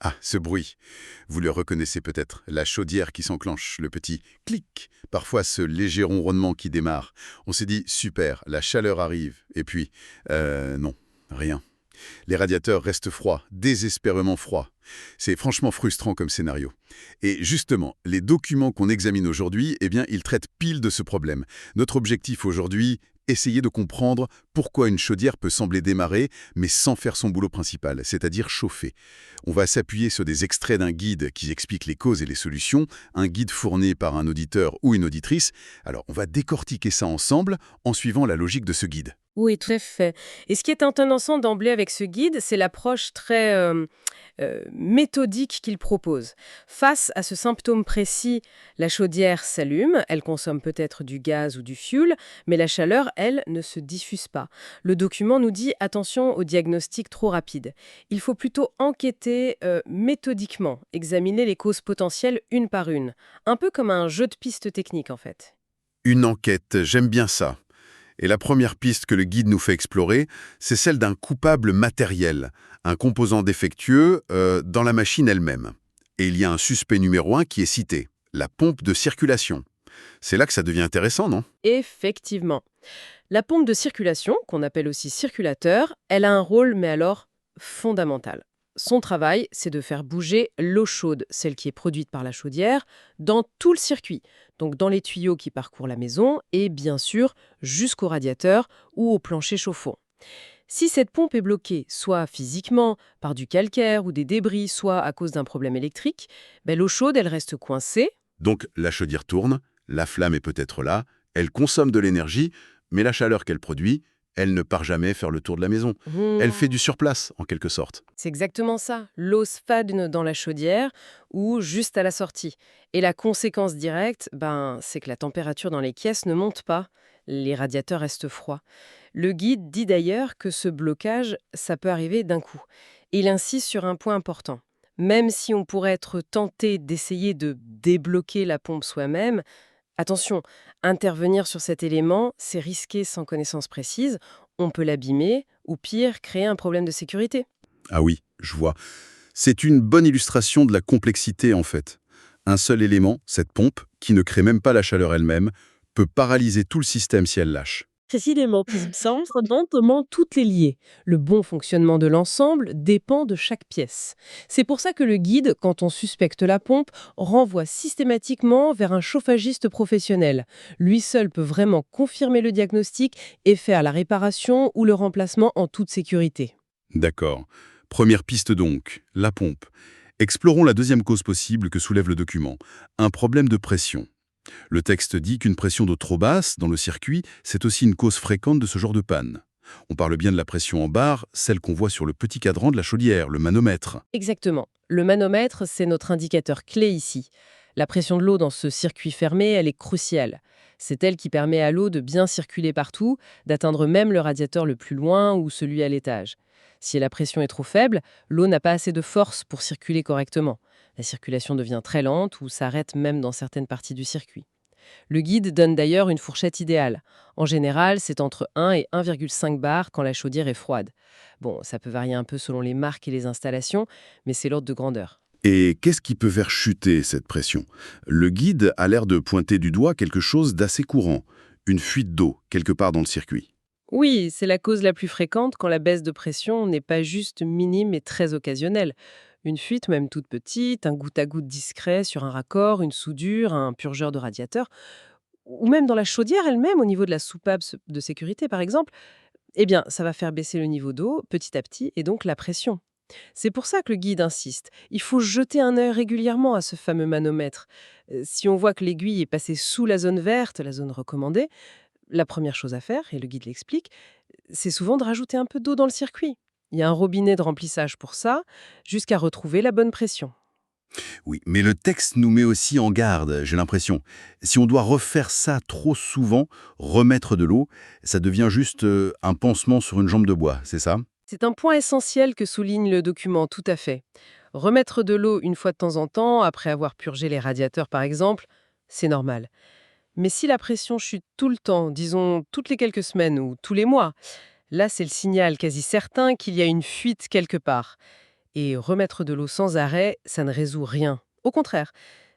Ah, ce bruit. Vous le reconnaissez peut-être, la chaudière qui s'enclenche, le petit clic, parfois ce léger ronronnement qui démarre. On s'est dit, super, la chaleur arrive. Et puis, non, rien. Les radiateurs restent froids, désespérément froids. C'est franchement frustrant comme scénario. Et justement, les documents qu'on examine aujourd'hui, eh bien, ils traitent pile de ce problème. Notre objectif aujourd'hui, essayer de comprendre pourquoi une chaudière peut sembler démarrer, mais sans faire son boulot principal, c'est-à-dire chauffer. On va s'appuyer sur des extraits d'un guide qui explique les causes et les solutions, un guide fourni par un auditeur ou une auditrice. Alors, on va décortiquer ça ensemble en suivant la logique de ce guide. Oui, tout à fait. Et ce qui est intéressant d'emblée avec ce guide, c'est l'approche très méthodique qu'il propose. Face à ce symptôme précis, la chaudière s'allume, elle consomme peut-être du gaz ou du fioul, mais la chaleur, elle, ne se diffuse pas. Le document nous dit attention au diagnostic trop rapide. Il faut plutôt enquêter méthodiquement, examiner les causes potentielles une par une, un peu comme un jeu de pistes techniques en fait. Une enquête, j'aime bien ça. Et la première piste que le guide nous fait explorer, c'est celle d'un coupable matériel, un composant défectueux dans la machine elle-même. Et il y a un suspect numéro un qui est cité, la pompe de circulation. C'est là que ça devient intéressant, non? Effectivement. La pompe de circulation, qu'on appelle aussi circulateur, elle a un rôle, mais alors fondamental. Son travail, c'est de faire bouger l'eau chaude, celle qui est produite par la chaudière, dans tout le circuit, donc dans les tuyaux qui parcourent la maison et bien sûr jusqu'au radiateur ou au plancher chauffant. Si cette pompe est bloquée, soit physiquement, par du calcaire ou des débris, soit à cause d'un problème électrique, l'eau chaude, elle reste coincée. Donc la chaudière tourne, la flamme est peut-être là, elle consomme de l'énergie, mais la chaleur qu'elle produit, elle ne part jamais faire le tour de la maison. Elle fait du surplace, en quelque sorte. C'est exactement ça. L'eau stagne dans la chaudière ou juste à la sortie. Et la conséquence directe, c'est que la température dans les caisses ne monte pas. Les radiateurs restent froids. Le guide dit d'ailleurs que ce blocage, ça peut arriver d'un coup. Et il insiste sur un point important. Même si on pourrait être tenté d'essayer de débloquer la pompe soi-même, attention, intervenir sur cet élément, c'est risqué sans connaissance précise. On peut l'abîmer ou pire, créer un problème de sécurité. Ah oui, je vois. C'est une bonne illustration de la complexité, en fait. Un seul élément, cette pompe, qui ne crée même pas la chaleur elle-même, peut paralyser tout le système si elle lâche. Précisément, sans fondamentalement toutes les liées. Le bon fonctionnement de l'ensemble dépend de chaque pièce. C'est pour ça que le guide, quand on suspecte la pompe, renvoie systématiquement vers un chauffagiste professionnel. Lui seul peut vraiment confirmer le diagnostic et faire la réparation ou le remplacement en toute sécurité. D'accord. Première piste donc, la pompe. Explorons la deuxième cause possible que soulève le document, un problème de pression. Le texte dit qu'une pression d'eau trop basse dans le circuit, c'est aussi une cause fréquente de ce genre de panne. On parle bien de la pression en barre, celle qu'on voit sur le petit cadran de la chaudière, le manomètre. Exactement. Le manomètre, c'est notre indicateur clé ici. La pression de l'eau dans ce circuit fermé, elle est cruciale. C'est elle qui permet à l'eau de bien circuler partout, d'atteindre même le radiateur le plus loin ou celui à l'étage. Si la pression est trop faible, l'eau n'a pas assez de force pour circuler correctement. La circulation devient très lente ou s'arrête même dans certaines parties du circuit. Le guide donne d'ailleurs une fourchette idéale. En général, c'est entre 1 et 1,5 bar quand la chaudière est froide. Bon, ça peut varier un peu selon les marques et les installations, mais c'est l'ordre de grandeur. Et qu'est-ce qui peut faire chuter cette pression? Le guide a l'air de pointer du doigt quelque chose d'assez courant, une fuite d'eau quelque part dans le circuit. Oui, c'est la cause la plus fréquente quand la baisse de pression n'est pas juste minime et très occasionnelle. Une fuite, même toute petite, un goutte à goutte discret sur un raccord, une soudure, un purgeur de radiateur, ou même dans la chaudière elle-même, au niveau de la soupape de sécurité par exemple, eh bien, ça va faire baisser le niveau d'eau petit à petit et donc la pression. C'est pour ça que le guide insiste. Il faut jeter un œil régulièrement à ce fameux manomètre. Si on voit que l'aiguille est passée sous la zone verte, la zone recommandée, la première chose à faire, et le guide l'explique, c'est souvent de rajouter un peu d'eau dans le circuit. Il y a un robinet de remplissage pour ça, jusqu'à retrouver la bonne pression. Oui, mais le texte nous met aussi en garde, j'ai l'impression. Si on doit refaire ça trop souvent, remettre de l'eau, ça devient juste un pansement sur une jambe de bois, c'est ça? C'est un point essentiel que souligne le document, tout à fait. Remettre de l'eau une fois de temps en temps, après avoir purgé les radiateurs par exemple, c'est normal. Mais si la pression chute tout le temps, disons toutes les quelques semaines ou tous les mois, là c'est le signal quasi certain qu'il y a une fuite quelque part. Et remettre de l'eau sans arrêt, ça ne résout rien. Au contraire,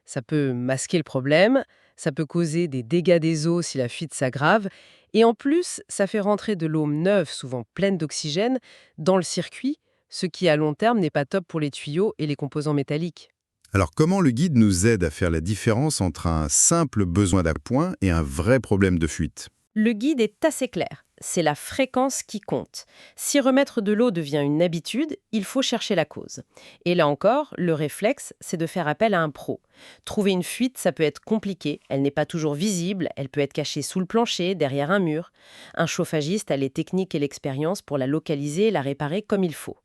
ça peut masquer le problème, ça peut causer des dégâts des eaux si la fuite s'aggrave, et en plus, ça fait rentrer de l'eau neuve, souvent pleine d'oxygène, dans le circuit, ce qui à long terme n'est pas top pour les tuyaux et les composants métalliques. Alors comment le guide nous aide à faire la différence entre un simple besoin d'appoint et un vrai problème de fuite? Le guide est assez clair. C'est la fréquence qui compte. Si remettre de l'eau devient une habitude, il faut chercher la cause. Et là encore, le réflexe, c'est de faire appel à un pro. Trouver une fuite, ça peut être compliqué. Elle n'est pas toujours visible. Elle peut être cachée sous le plancher, derrière un mur. Un chauffagiste a les techniques et l'expérience pour la localiser et la réparer comme il faut.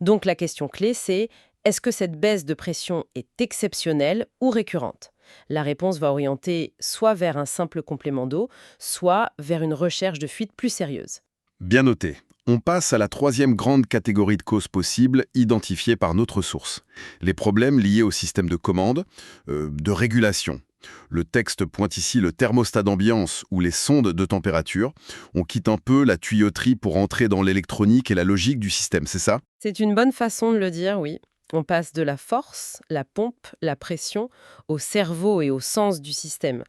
Donc la question clé, c'est est-ce que cette baisse de pression est exceptionnelle ou récurrente? La réponse va orienter soit vers un simple complément d'eau, soit vers une recherche de fuite plus sérieuse. Bien noté. On passe à la troisième grande catégorie de causes possibles identifiées par notre source. Les problèmes liés au système de commande, de régulation. Le texte pointe ici le thermostat d'ambiance ou les sondes de température. On quitte un peu la tuyauterie pour entrer dans l'électronique et la logique du système, c'est ça? C'est une bonne façon de le dire, oui. On passe de la force, la pompe, la pression, au cerveau et au sens du système.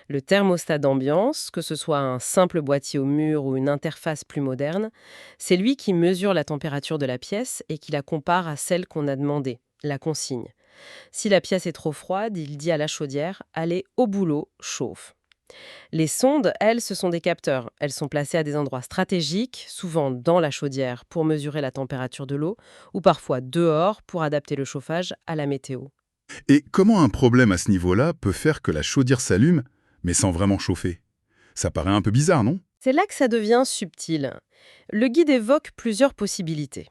Le thermostat d'ambiance, que ce soit un simple boîtier au mur ou une interface plus moderne, c'est lui qui mesure la température de la pièce et qui la compare à celle qu'on a demandée, la consigne. Si la pièce est trop froide, il dit à la chaudière « Allez au boulot, chauffe ». Les sondes, elles, ce sont des capteurs. Elles sont placées à des endroits stratégiques, souvent dans la chaudière pour mesurer la température de l'eau, ou parfois dehors pour adapter le chauffage à la météo. Et comment un problème à ce niveau-là peut faire que la chaudière s'allume, mais sans vraiment chauffer? Ça paraît un peu bizarre, non? C'est là que ça devient subtil. Le guide évoque plusieurs possibilités.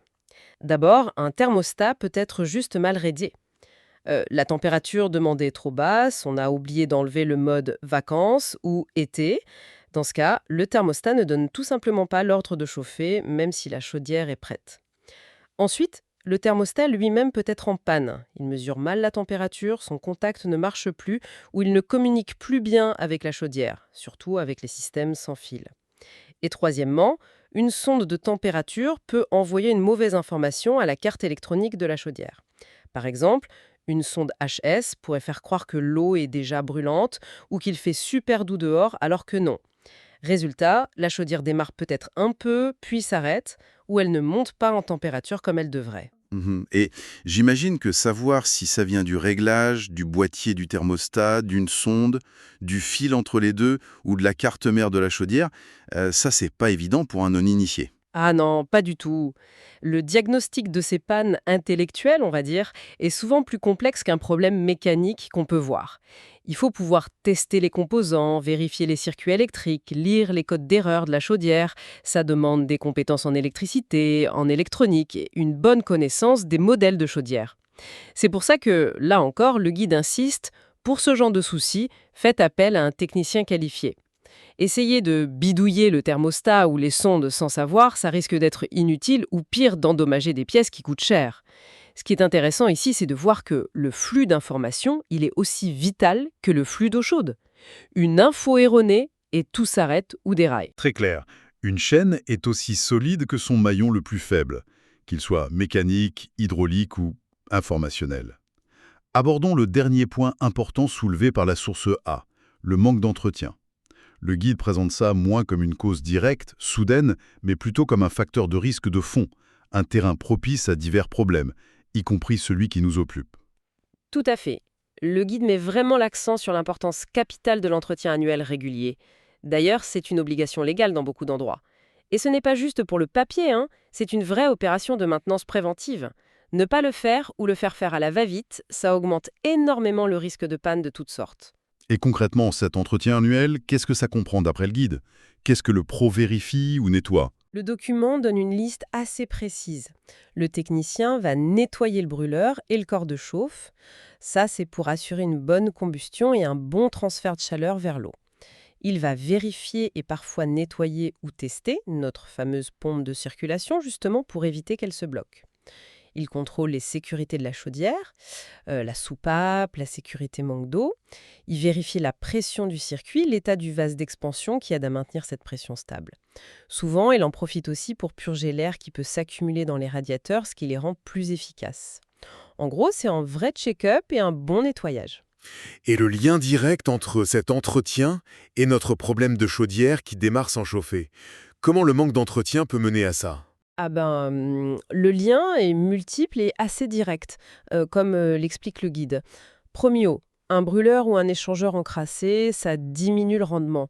D'abord, un thermostat peut être juste mal réglé. La température demandée est trop basse, on a oublié d'enlever le mode vacances ou été. Dans ce cas, le thermostat ne donne tout simplement pas l'ordre de chauffer, même si la chaudière est prête. Ensuite, le thermostat lui-même peut être en panne. Il mesure mal la température, son contact ne marche plus ou il ne communique plus bien avec la chaudière, surtout avec les systèmes sans fil. Et troisièmement, une sonde de température peut envoyer une mauvaise information à la carte électronique de la chaudière. Par exemple, une sonde HS pourrait faire croire que l'eau est déjà brûlante ou qu'il fait super doux dehors alors que non. Résultat, la chaudière démarre peut-être un peu, puis s'arrête, ou elle ne monte pas en température comme elle devrait. Mhm. Et j'imagine que savoir si ça vient du réglage, du boîtier du thermostat, d'une sonde, du fil entre les deux ou de la carte mère de la chaudière, ça c'est pas évident pour un non-initié. Ah non, pas du tout. Le diagnostic de ces pannes intellectuelles, on va dire, est souvent plus complexe qu'un problème mécanique qu'on peut voir. Il faut pouvoir tester les composants, vérifier les circuits électriques, lire les codes d'erreur de la chaudière. Ça demande des compétences en électricité, en électronique et une bonne connaissance des modèles de chaudière. C'est pour ça que, là encore, le guide insiste, pour ce genre de soucis, faites appel à un technicien qualifié. Essayer de bidouiller le thermostat ou les sondes sans savoir, ça risque d'être inutile ou pire d'endommager des pièces qui coûtent cher. Ce qui est intéressant ici, c'est de voir que le flux d'informations, il est aussi vital que le flux d'eau chaude. Une info erronée et tout s'arrête ou déraille. Très clair. Une chaîne est aussi solide que son maillon le plus faible, qu'il soit mécanique, hydraulique ou informationnel. Abordons le dernier point important soulevé par la source A, le manque d'entretien. Le guide présente ça moins comme une cause directe, soudaine, mais plutôt comme un facteur de risque de fond, un terrain propice à divers problèmes, y compris celui qui nous occupe. Tout à fait. Le guide met vraiment l'accent sur l'importance capitale de l'entretien annuel régulier. D'ailleurs, c'est une obligation légale dans beaucoup d'endroits. Et ce n'est pas juste pour le papier, hein, c'est une vraie opération de maintenance préventive. Ne pas le faire ou le faire à la va-vite, ça augmente énormément le risque de panne de toutes sortes. Et concrètement, cet entretien annuel, qu'est-ce que ça comprend d'après le guide? Qu'est-ce que le pro vérifie ou nettoie? Le document donne une liste assez précise. Le technicien va nettoyer le brûleur et le corps de chauffe. Ça, c'est pour assurer une bonne combustion et un bon transfert de chaleur vers l'eau. Il va vérifier et parfois nettoyer ou tester notre fameuse pompe de circulation, justement pour éviter qu'elle se bloque. Il contrôle les sécurités de la chaudière, la soupape, la sécurité manque d'eau. Il vérifie la pression du circuit, l'état du vase d'expansion qui aide à maintenir cette pression stable. Souvent, il en profite aussi pour purger l'air qui peut s'accumuler dans les radiateurs, ce qui les rend plus efficaces. En gros, c'est un vrai check-up et un bon nettoyage. Et le lien direct entre cet entretien et notre problème de chaudière qui démarre sans chauffer. Comment le manque d'entretien peut mener à ça? Le lien est multiple et assez direct, comme l'explique le guide. Premio, un brûleur ou un échangeur encrassé, ça diminue le rendement.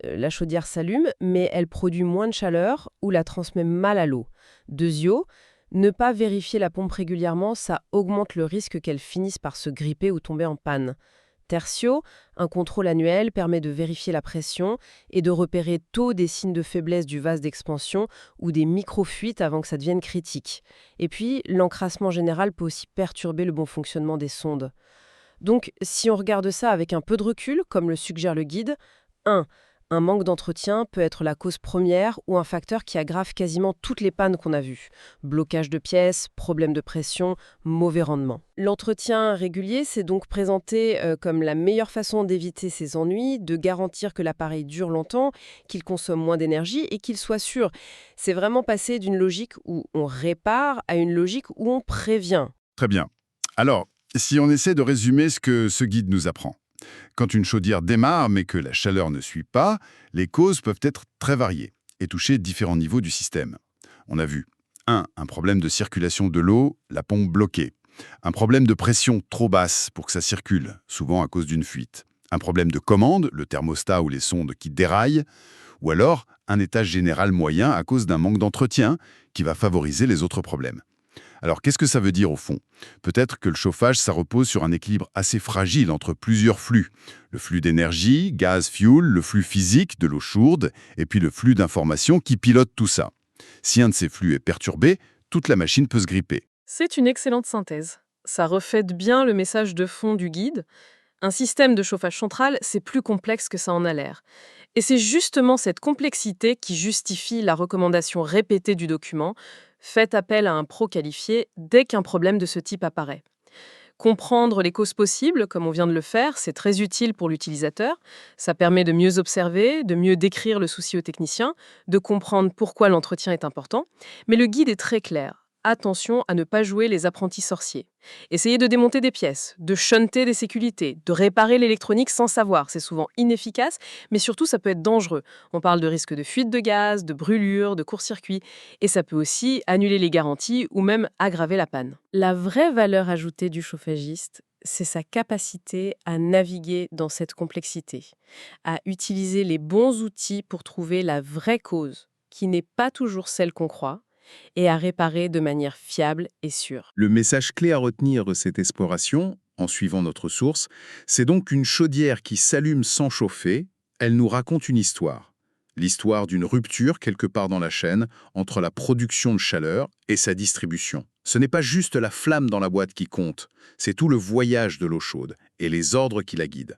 La chaudière s'allume, mais elle produit moins de chaleur ou la transmet mal à l'eau. Deuxio, ne pas vérifier la pompe régulièrement, ça augmente le risque qu'elle finisse par se gripper ou tomber en panne. Tertio, un contrôle annuel permet de vérifier la pression et de repérer tôt des signes de faiblesse du vase d'expansion ou des micro-fuites avant que ça devienne critique. Et puis, l'encrassement général peut aussi perturber le bon fonctionnement des sondes. Donc, si on regarde ça avec un peu de recul, comme le suggère le guide, 1. Un manque d'entretien peut être la cause première ou un facteur qui aggrave quasiment toutes les pannes qu'on a vues. Blocage de pièces, problème de pression, mauvais rendement. L'entretien régulier s'est donc présenté comme la meilleure façon d'éviter ces ennuis, de garantir que l'appareil dure longtemps, qu'il consomme moins d'énergie et qu'il soit sûr. C'est vraiment passé d'une logique où on répare à une logique où on prévient. Très bien. Alors, si on essaie de résumer ce que ce guide nous apprend. Quand une chaudière démarre mais que la chaleur ne suit pas, les causes peuvent être très variées et toucher différents niveaux du système. On a vu 1. Un problème de circulation de l'eau, la pompe bloquée. Un problème de pression trop basse pour que ça circule, souvent à cause d'une fuite. Un problème de commande, le thermostat ou les sondes qui déraillent. Ou alors un état général moyen à cause d'un manque d'entretien qui va favoriser les autres problèmes. Alors, qu'est-ce que ça veut dire au fond? Peut-être que le chauffage, ça repose sur un équilibre assez fragile entre plusieurs flux. Le flux d'énergie, gaz, fuel, le flux physique de l'eau chaude, et puis le flux d'informations qui pilote tout ça. Si un de ces flux est perturbé, toute la machine peut se gripper. C'est une excellente synthèse. Ça reflète bien le message de fond du guide. Un système de chauffage central, c'est plus complexe que ça en a l'air. Et c'est justement cette complexité qui justifie la recommandation répétée du document: faites appel à un pro qualifié dès qu'un problème de ce type apparaît. Comprendre les causes possibles, comme on vient de le faire, c'est très utile pour l'utilisateur. Ça permet de mieux observer, de mieux décrire le souci au technicien, de comprendre pourquoi l'entretien est important. Mais le guide est très clair. Attention à ne pas jouer les apprentis sorciers. Essayez de démonter des pièces, de shunter des sécurités, de réparer l'électronique sans savoir. C'est souvent inefficace, mais surtout ça peut être dangereux. On parle de risque de fuite de gaz, de brûlure, de court-circuit. Et ça peut aussi annuler les garanties ou même aggraver la panne. La vraie valeur ajoutée du chauffagiste, c'est sa capacité à naviguer dans cette complexité, à utiliser les bons outils pour trouver la vraie cause, qui n'est pas toujours celle qu'on croit, et à réparer de manière fiable et sûre. Le message clé à retenir de cette exploration, en suivant notre source, c'est donc une chaudière qui s'allume sans chauffer. Elle nous raconte une histoire. L'histoire d'une rupture quelque part dans la chaîne entre la production de chaleur et sa distribution. Ce n'est pas juste la flamme dans la boîte qui compte, c'est tout le voyage de l'eau chaude et les ordres qui la guident.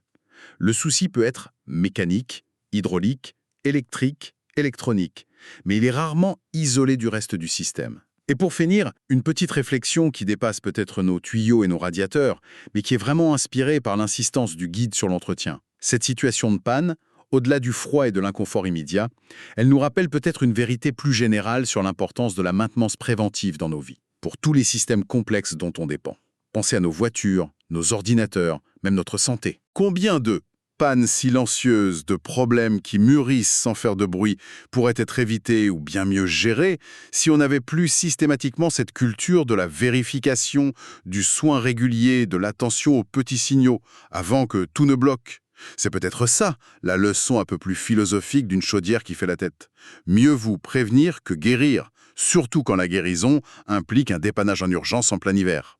Le souci peut être mécanique, hydraulique, électrique, électronique, mais il est rarement isolé du reste du système. Et pour finir, une petite réflexion qui dépasse peut-être nos tuyaux et nos radiateurs, mais qui est vraiment inspirée par l'insistance du guide sur l'entretien. Cette situation de panne, au-delà du froid et de l'inconfort immédiat, elle nous rappelle peut-être une vérité plus générale sur l'importance de la maintenance préventive dans nos vies, pour tous les systèmes complexes dont on dépend. Pensez à nos voitures, nos ordinateurs, même notre santé. Combien de pannes silencieuses, de problèmes qui mûrissent sans faire de bruit pourraient être évités ou bien mieux gérés si on n'avait plus systématiquement cette culture de la vérification, du soin régulier, de l'attention aux petits signaux, avant que tout ne bloque. C'est peut-être ça, la leçon un peu plus philosophique d'une chaudière qui fait la tête. Mieux vous prévenir que guérir, surtout quand la guérison implique un dépannage en urgence en plein hiver.